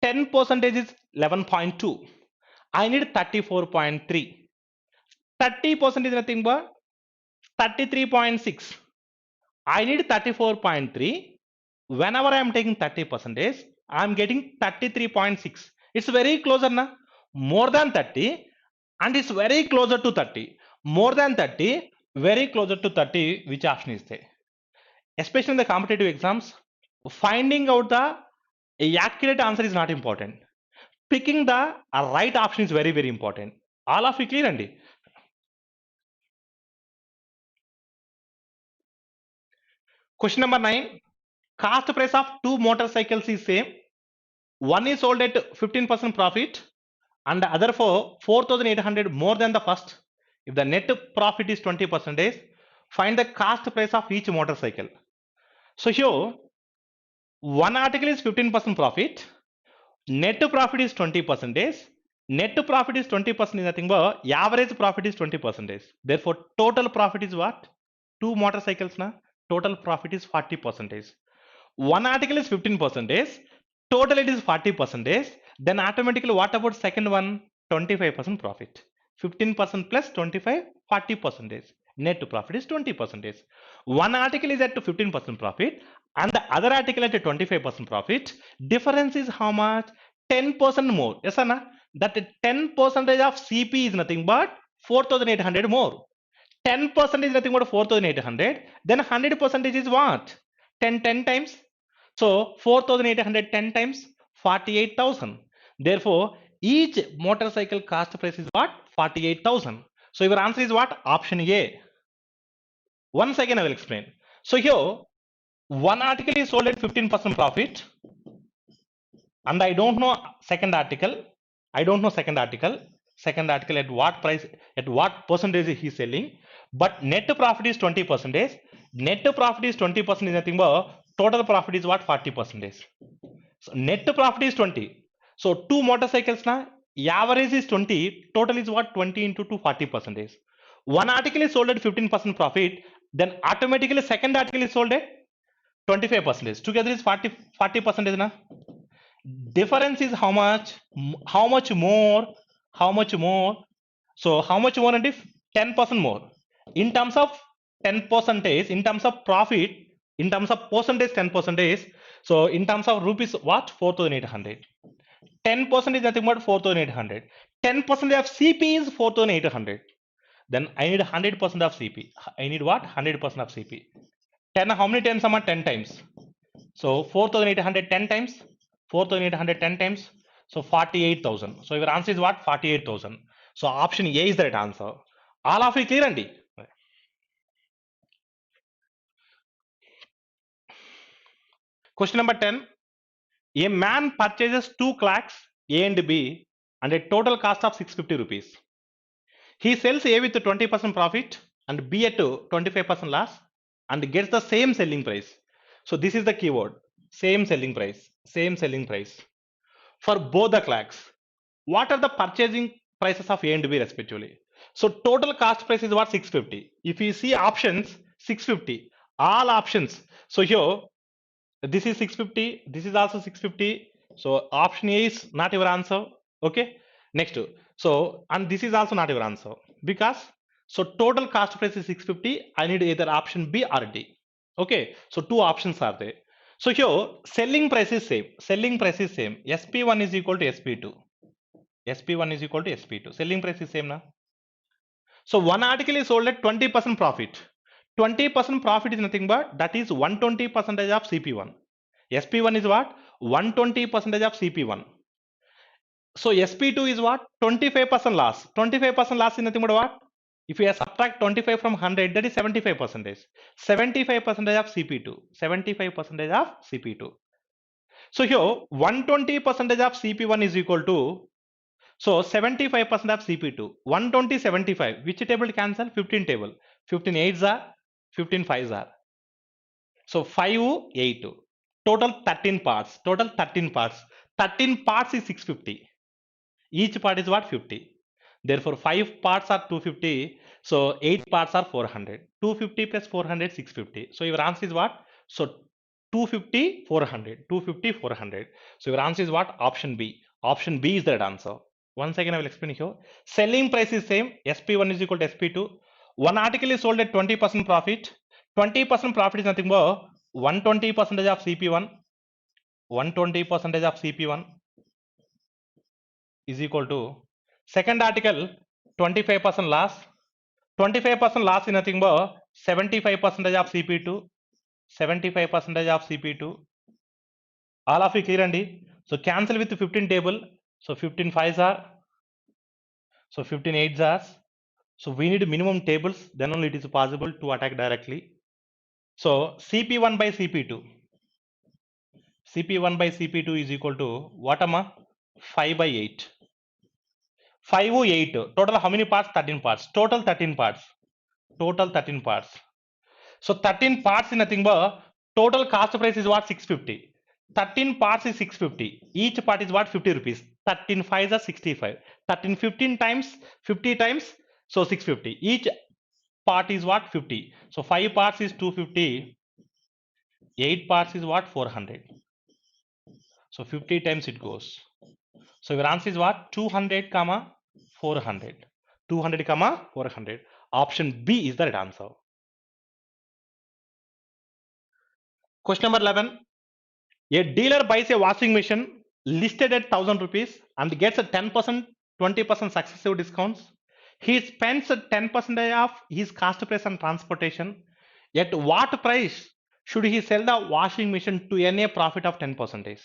10% is 11.2. I need 34.3. 30% is nothing but 33.6. I need 34.3. Whenever I am taking 30%, I am getting 33.6. It's very closer now. More than 30 and it's very closer to 30. More than 30, very closer to 30. Which option is there? Especially in the competitive exams, finding out the accurate answer is not important. Picking the right option is very, very important. All of you clear, Andy? Question number 9. Cost price of two motorcycles is same. One is sold at 15% profit and the other for 4,800 more than the first. If the net profit is 20%, find the cost price of each motorcycle. So here, one article is 15% profit. Net profit is 20%. Net profit is 20% is nothing but average profit is 20%. Therefore, total profit is what? Two motorcycles na? Total profit is 40%. One article is 15%. Total it is 40%. Then automatically what about second one? 25% profit. 15% plus 25, 40%. Net profit is 20%. One article is at 15% profit and the other article at 25% profit. Difference is how much? 10% more. Yes or no? That 10% of CP is nothing but 4,800 more. 10% is nothing but 4,800. Then 100% is what? 10 times. So 4,800 10 times 48,000. Therefore, each motorcycle cost price is what? 48,000. So your answer is what? Option A. Once again I will explain. So here One article is sold at 15% profit, and I don't know second article. I don't know second article. Second article at what price, at what percentage he is selling. But net profit is 20%. Net profit is 20% is nothing but total profit is what 40%. So net profit is 20. So two motorcycles na average is 20. Total is what 20 into 2 40%. One article is sold at 15% profit. Then automatically second article is sold at 25%. Together is 40% na. Difference is how much? How much more? How much more? So how much more? And if 10% more. In terms of 10%, in terms of profit, in terms of percentage, 10%. So in terms of rupees, what? 4,800. 10% is nothing but 4,800. 10% of CP is 4,800. Then I need 100% of CP. I need what? 100% of CP. 10, how many times? 10 times. So 4,800 10 times. 4,800 10 times. So 48,000. So your answer is what? 48,000. So option A is the right answer. All of you clear, Andy? Question number 10. A man purchases two clocks A and B and a total cost of 650 rupees. He sells A with 20% profit and B at 25% loss and gets the same selling price. So this is the keyword. Same selling price. Same selling price. For both the clocks, what are the purchasing prices of A and B respectively? So total cost price is what? 650. If you see options, 650. All options. So here, this is 650. This is also 650. So option A is not your answer. Okay. Next. So, and this is also not your answer because so total cost price is 650. I need either option B or D. Okay. So two options are there. So here selling price is same. Selling price is same. SP1 is equal to SP2. SP1 is equal to SP2. Selling price is same now. So one article is sold at 20% profit. 20% profit is nothing but that is 120% of CP1. SP1 is what? 120% of CP1. So SP2 is what? 25% loss. 25% loss is nothing but what? If you subtract 25 from 100, that is 75%. 75% of CP2. 75% of CP2. So here 120% of CP1 is equal to, so 75% of CP2. 120, 75. Which table cancel? 15 table. 15 8s are, 15 5s are. So 5, 8. Total 13 parts. Total 13 parts. 13 parts is 650. Each part is what? 50. Therefore 5 parts are 250. So 8 parts are 400. 250 plus 400, 650. So your answer is what? So 250, 400. 250, 400. So your answer is what? Option B. Option B is the right answer. Once again I will explain here. Selling price is same. SP1 is equal to SP2. One article is sold at 20% profit. 20% profit is nothing but 120% of CP1. 120% of CP1 is equal to second article 25% loss. 25% loss is nothing but 75% of CP2. 75% of CP2. All of you clear, Andy? So cancel with 15 table. So 15 5s are. So 15 8s are. So we need minimum tables. Then only it is possible to attack directly. So CP1 by CP2. CP1 by CP2 is equal to what, amma? 5 by 8. 5 8. Total how many parts? 13 parts. Total 13 parts. Total 13 parts. So 13 parts is nothing but total cost price is what? 650. 13 parts is 650. Each part is what? 50 rupees. 13 5s are 65. 13 15 times 50 times. So 650. Each part is what? 50. So 5 parts is 250. 8 parts is what? 400. So 50 times it goes. So your answer is what? 200 comma 400. 200 comma 400. Option B is the right answer. Question number 11. A dealer buys a washing machine listed at 1000 rupees and gets a 10%, 20% successive discounts. He spends 10% of his cost price on transportation. At what price should he sell the washing machine to earn a profit of 10%?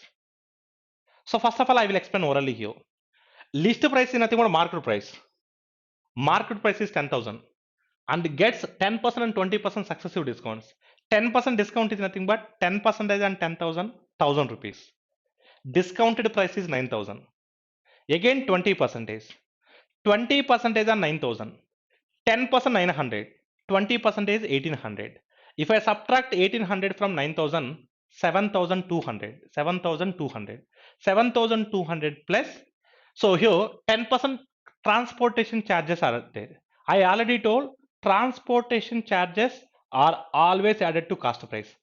So first of all, I will explain orally here. List price is nothing but market price. Market price is 10,000 and gets 10% and 20% successive discounts. 10% discount is nothing but 10% on 10,000, 1,000 rupees. Discounted price is 9,000. Again 20%. 20% on 9,000. 10% 900. 20% is 1,800. If I subtract 1,800 from 9,000, 7,200. 7,200. 7,200 plus. So here 10% transportation charges are there. I already told transportation charges are always added to cost price.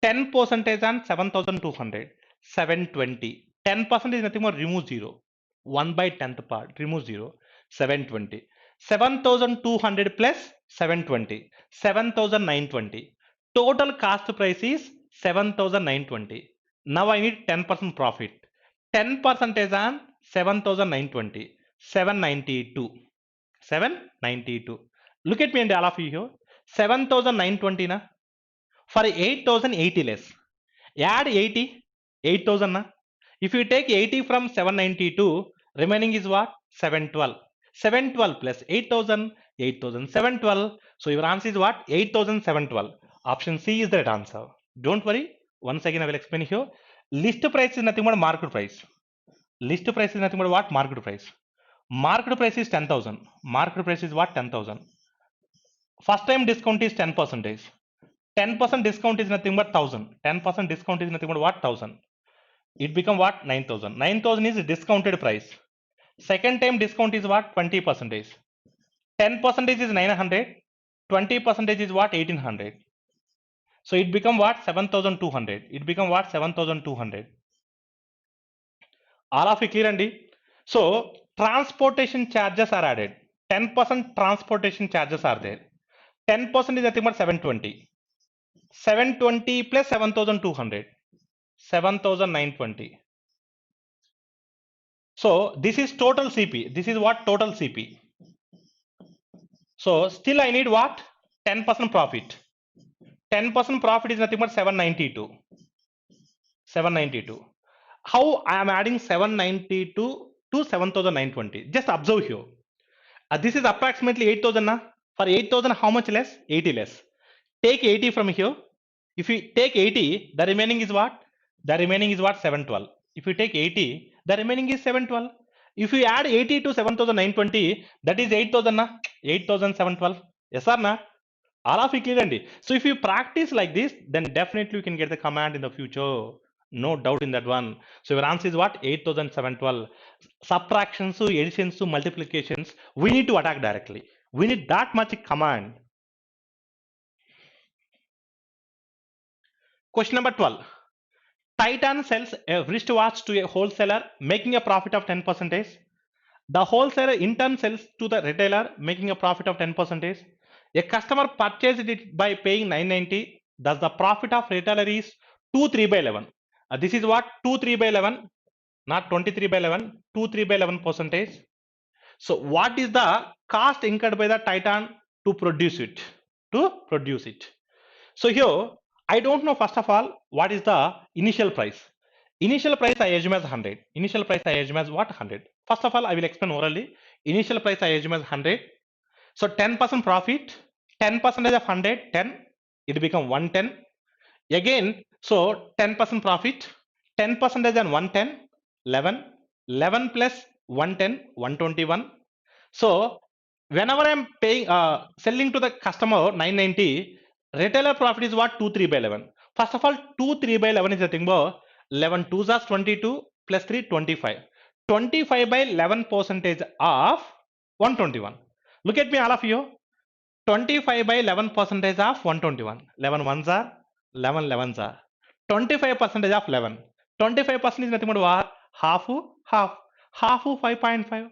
10% on 7,200, 720. 10% is nothing more, remove 0. 1 by 10th part, remove 0, 720. 7,200 plus 720, 7,920. Total cost price is 7,920. Now I need 10% profit. 10% on 7,920, 792. 792. Look at me and all of you here. 7,920 na. For 8,080 less. Add 80, 8,000 na. If you take 80 from 792, remaining is what? 712. 712 plus 8,000, 8,000, 712. So your answer is what? 8,712. Option C is the right answer. Don't worry. Once again I will explain here. List price is nothing but market price. List price is nothing but what? Market price. Market price is 10,000. Market price is what? 10,000. First time discount is 10%. 10% discount is nothing but 1,000. 10% discount is nothing but what? 1,000. It become what? 9,000. 9,000 is discounted price. Second time discount is what? 20%. 10% is 900. 20% is what? 1,800. So it become what? 7,200. It become what? 7,200. All of it clear, Andy? So transportation charges are added. 10% transportation charges are there. 10% is nothing but 720. 720 plus 7,200. 7,920. So this is total CP. This is what? Total CP. So still I need what? 10% profit. 10% profit is nothing but 792. 792. How I am adding 792 to 7,920? Just observe here. This is approximately 8,000 na? For 8,000 how much less? 80 less. Take 80 from here. If you take 80, the remaining is what? The remaining is what? 712. If you take 80, the remaining is 712. If you add 80 to 7,920, that is 8,000 na? 8,712. Yes or not? All of it clear, Andy. So if you practice like this, then definitely you can get the command in the future. No doubt in that one. So your answer is what? 8,712. Subtractions, additions, multiplications, we need to attack directly. We need that much command. Question number 12. Titan sells a wristwatch to a wholesaler, making a profit of 10%. The wholesaler in turn sells to the retailer, making a profit of 10%. A customer purchased it by paying 990. Thus the profit of retailer is 2 3 by 11. This is what? 2 3 by 11, not 23 by 11. 2 3 by 11%. So what is the cost incurred by the Titan to produce it? So here I don't know, first of all, what is the initial price. Initial price I assume as 100. Initial price I assume as what? 100. First of all, I will explain orally. Initial price I assume as 100. So 10% profit, 10% of 100, 10. It become 110. Again, so 10% profit, 10% on 110, 11. 11 plus 110, 121. So whenever I am paying, selling to the customer 990, retailer profit is what? 2 3 by 11. First of all, 2 3 by 11 is nothing but 11 2s are 22 plus 3 25. 25 by 11 percentage of 121. Look at me, all of you. 25 by 11 percentage of 121. 11 ones are 11 11s are 25% of 11. 25% is nothing but what? Half 5.5.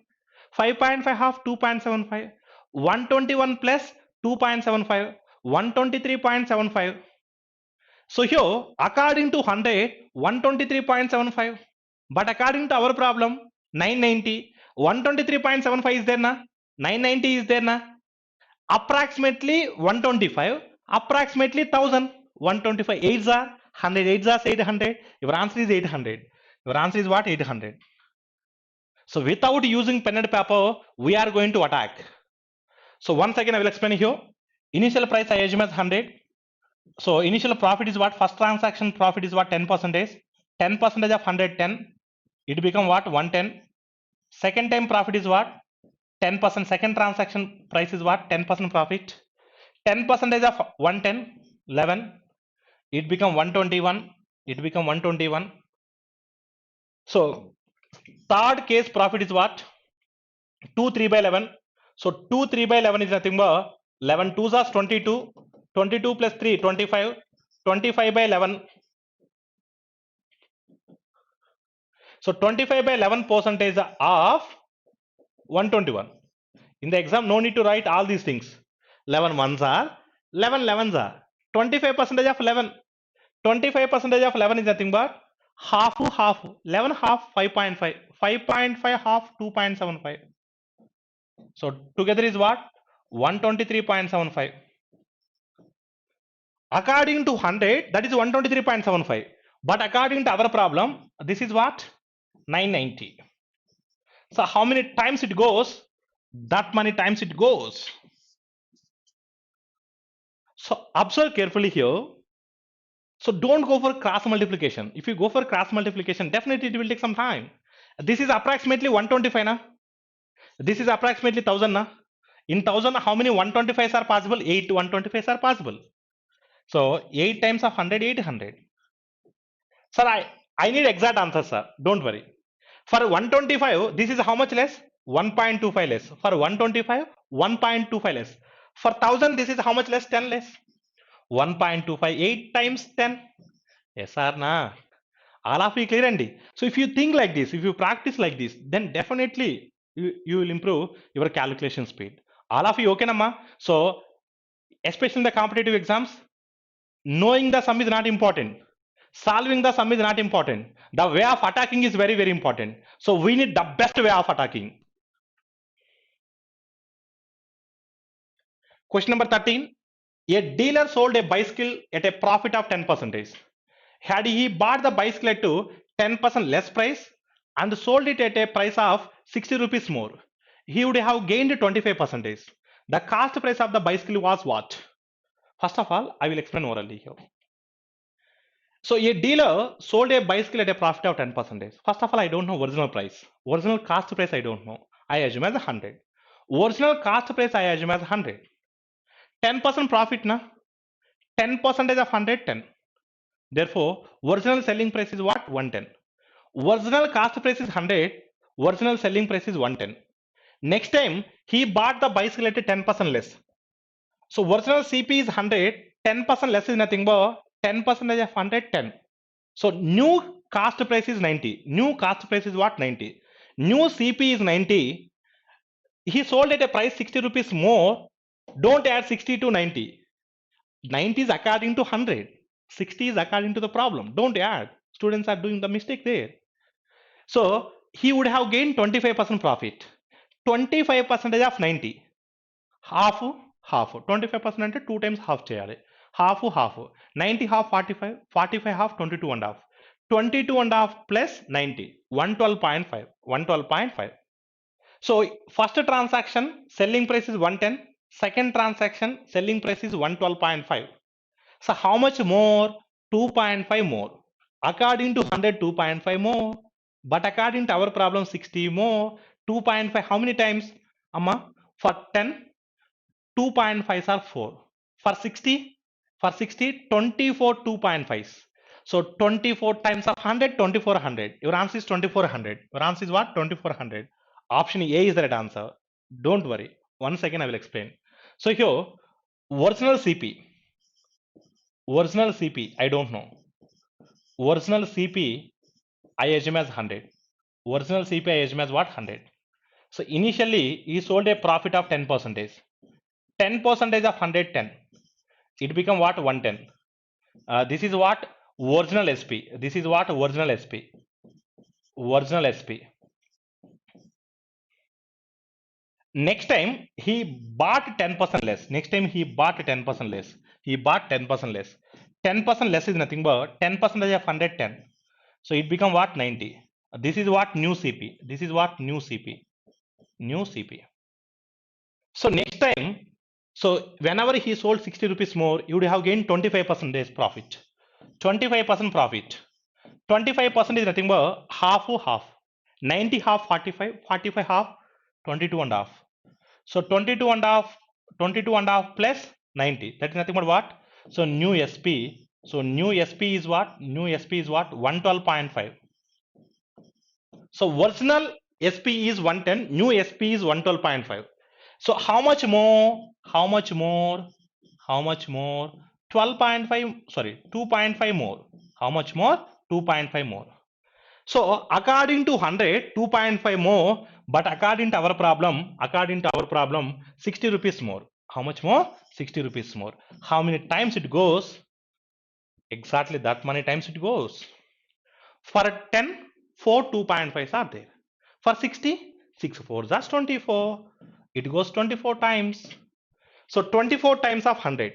5.5 half 2.75. 121 plus 2.75. 123.75. So here, according to 100, 123.75. But according to our problem, 990, 123.75 is there na? 990 is there na? Approximately 125, approximately 1000. 125 8s are 100, 8s are 800. Your answer is 800. Your answer is what? 800. So without using pen and paper, we are going to attack. So once again I will explain here. Initial price I assume as 100. So initial profit is what? First transaction profit is what? 10%. 10% of 110. It become what? 110. Second time profit is what? 10%. Second transaction price is what? 10% profit. 10% of 110. 11. It become 121. It become 121. So third case profit is what? 2 3 by 11. So 2 3 by 11 is nothing but 11 2s are 22. 22 plus 3 25. 25 by 11. So 25 by 11 percentage of 121. In the exam, no need to write all these things. 11 ones are 11 11s are 25% of 11. 25% of 11 is nothing but half 11 half 5.5. 5.5 half 2.75. So together is what? 123.75. According to 100, that is 123.75. But according to our problem, this is what? 990. So how many times it goes? That many times it goes. So observe carefully here. So don't go for cross multiplication. If you go for cross multiplication, definitely it will take some time. This is approximately 125 na? This is approximately 1000 na? In 1000, how many 125s are possible? 8 125s are possible. So 8 times of 100, 800. Sir, I need exact answer, sir. Don't worry. For 125, this is how much less? 1.25 less. For 125, 1.25 less. For 1000, this is how much less? 10 less. 1.25, 8 times 10. Yes or na? All of you clear, Andy? So if you think like this, if you practice like this, then definitely you will improve your calculation speed. All of you okay, Namma? So especially in the competitive exams, knowing the sum is not important. Solving the sum is not important. The way of attacking is very, very important. So we need the best way of attacking. Question number 13. A dealer sold a bicycle at a profit of 10%. Had he bought the bicycle at 10% less price and sold it at a price of 60 rupees more, he would have gained 25%. The cost price of the bicycle was what? First of all, I will explain orally here. So a dealer sold a bicycle at a profit of 10%. First of all, I don't know original price. Original cost price I don't know. I assume as 100. Original cost price I assume as 100. 10% profit na? 10% of 100, 10. Therefore, original selling price is what? 110. Original cost price is 100. Original selling price is 110. Next time, he bought the bicycle at 10% less. So original CP is 100. 10% less is nothing but 10% of 100, 10. So new cost price is 90. New cost price is what? 90. New CP is 90. He sold at a price 60 rupees more. Don't add 60 to 90. 90 is according to 100. 60 is according to the problem. Don't add. Students are doing the mistake there. So he would have gained 25% profit. 25% of 90. Half, half. 25% అంటే 2 times half చేయాలి. Half, half. 90 half 45. 45 half 22 and half. 22 and half plus 90. 112.5. 112.5. So first transaction selling price is 110. Second transaction selling price is 112.5. So how much more? 2.5 more. According to 100, 2.5 more. But according to our problem, 60 more. 2.5, how many times? Amma, for 10, 2.5s are 4. For 60, 24, 2.5s. So 24 times of 100, 2400. Your answer is 2400. Your answer is what? 2400. Option A is the right answer. Don't worry. 1 second, I will explain. So here, original CP. Original CP, I don't know. Original CP, I assume as 100. Original CP, I assume as what? 100. So initially, he sold a profit of 10%. 10% of 110. It become what? 110. This is what? Original SP. This is what? Original SP. Original SP. Next time, he bought 10% less. Next time, he bought 10% less. He bought 10% less. 10% less is nothing but 10% of 110. So it become what? 90. This is what? New CP. This is what? New CP. New CP. So next time, So whenever he sold 60 rupees more, he would have gained 25% profit. 25% profit. 25% is nothing but half of half. 90 half 45, 45 half 22 and half. So 22 and half, 22 and half plus 90. That is nothing but what? So new SP. So new SP is what? New SP is what? 112.5. So original SP is 110. New SP is 112.5. So how much more? How much more? How much more? 12.5. Sorry, 2.5 more. How much more? 2.5 more. So according to 100, 2.5 more, but according to our problem, 60 rupees more. How much more? 60 rupees more. How many times it goes? Exactly that many times it goes. For 10, 4 2.5s are there. For 60, 6 4s are 24. It goes 24 times. So 24 times of 100.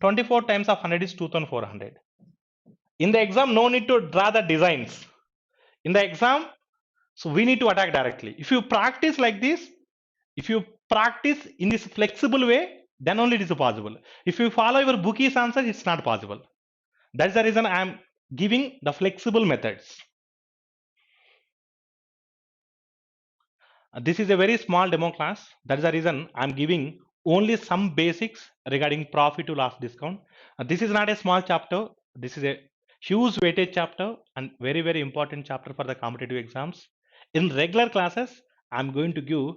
24 times of 100 is 2400. In the exam, no need to draw the designs. In the exam, so we need to attack directly. If you practice like this, if you practice in this flexible way, then only it is possible. If you follow your bookie's answer, it's not possible. That's the reason I am giving the flexible methods. This is a very small demo class. That is the reason I'm giving only some basics regarding profit to loss discount. This is not a small chapter. This is a huge weightage chapter and very, very important chapter for the competitive exams. In regular classes, I'm going to give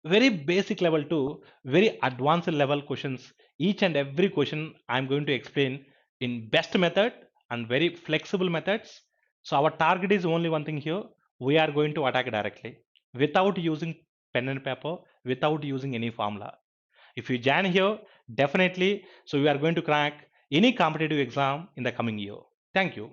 very basic level to very advanced level questions. Each and every question I'm going to explain in best method and very flexible methods. So our target is only one thing here. We are going to attack directly without using pen and paper, without using any formula. If you join here, definitely, so we are going to crack any competitive exam in the coming year. Thank you.